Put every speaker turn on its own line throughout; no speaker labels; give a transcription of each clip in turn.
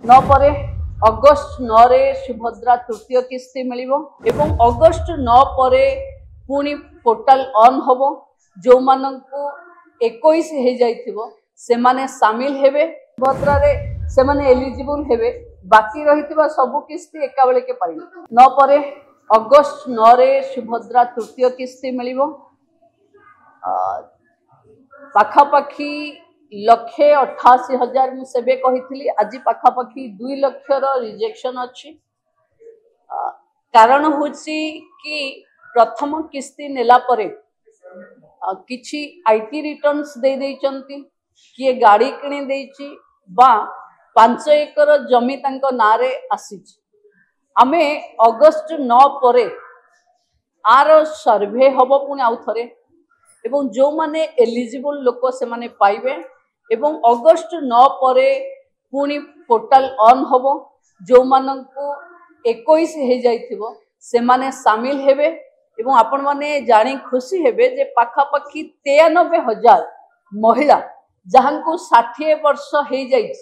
9 ପରେ ଅଗଷ୍ଟ 9 ରେ ସୁଭଦ୍ରା ତୃତୀୟ କିସ୍ତି ମିଳିବ ଏବଂ ଅଗଷ୍ଟ 9 ପରେ ପୁଣି ପୋର୍ଟାଲ ଅନ୍ ହବ। ଯୋଉମାନଙ୍କୁ 21 ହେଇ ଯାଇଥିବ ସେମାନେ ସାମିଲ ହେବେ, ସୁଭଦ୍ରାରେ ସେମାନେ ଏଲିଜିବୁଲ ହେବେ। ବାକି ରହିଥିବା ସବୁ କିସ୍ତି ଏକା ବେଳକେ ପାଇବେ। 9 ପରେ ଅଗଷ୍ଟ 9 ରେ ସୁଭଦ୍ରା ତୃତୀୟ କିସ୍ତି ମିଳିବ। ପାଖାପାଖି 1,88,000 ମୁଁ ସେବେ କହିଥିଲି, ଆଜି ପାଖାପାଖି 2 ଲକ୍ଷର ରିଜେକ୍ସନ ଅଛି। कारण हूँ कि प्रथम किस्ती नेला परे किछि आईटी रिटर्न्स दे देइचंती, किए गाड़ी किणी देइची बा 5 एकर जमी तांको नारे आसीची। आमे अगस्त 9 परे आर सर्वे हबो पुणी आउ थरे एवं जो माने एलिजिबल लोक से माने पाइबे एवं अगस्त 9 परे पुणी पोर्टाल ऑन हबो। जो मानंकु 21 हे जाइथिबो से माने सामिल हेबे एवं आपण माने जानी खुशी हेबे जे पाखापाखी 93,000 महिला जहांकु 60 वर्ष हे जाइछ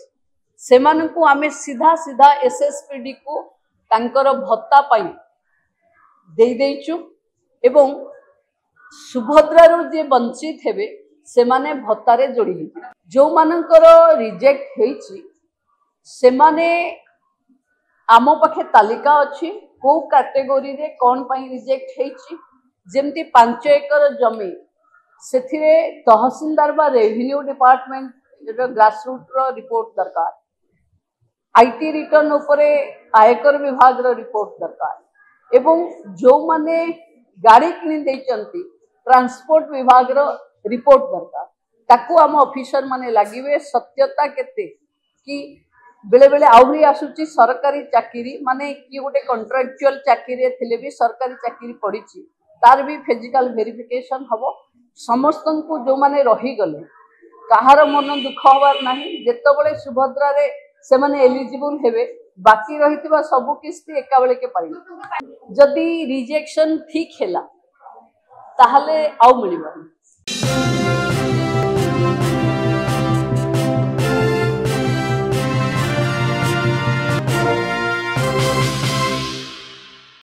से मानंकु आमे सीधा सीधा एसएसपीडी को तांकर भत्ता पाई दे देइछु एवं सुभद्रारू जे वंचित हेबे से माने भत्तारे जोड़ी जो मानंकर रिजेक्ट हेछि से माने आम पाखे तालिका अच्छी को कैटेगोरी रे कौन पाई रिजेक्ट हेछि। जेमती 5 एकर जमी से तहसीलदार बा रेवेन्यू डिपार्टमेंट ग्रासरूट रो रिपोर्ट दरकार, आईटी रिटर्न उपरे आयकर विभाग रो रिपोर्ट दरकार एवं जो माने गाड़ी किनी देइचंती ट्रांसपोर्ट विभाग रो रिपोर्ट दरकार। ताकू आम ऑफिसर माने लागिवे सत्यता केते कि बेले बेले आउरी आसुची सरकारी चाकरी माने कि गोटे कॉन्ट्रैक्चुअल चाकरी थिले भी सरकारी चाकरी पड़ीची तार भी फिजिकल वेरिफिकेशन हबो। समस्तन को जो माने रही गले कहार मन दुख हबार नाही। जेतबेले सुभद्रा रे से माने एलिजिबल हेबे बाकी रहितबा सब किस्ती एका बेले के पाइबे। जदी रिजेक्शन ठीक हैला ताहले आउ मिलिबा।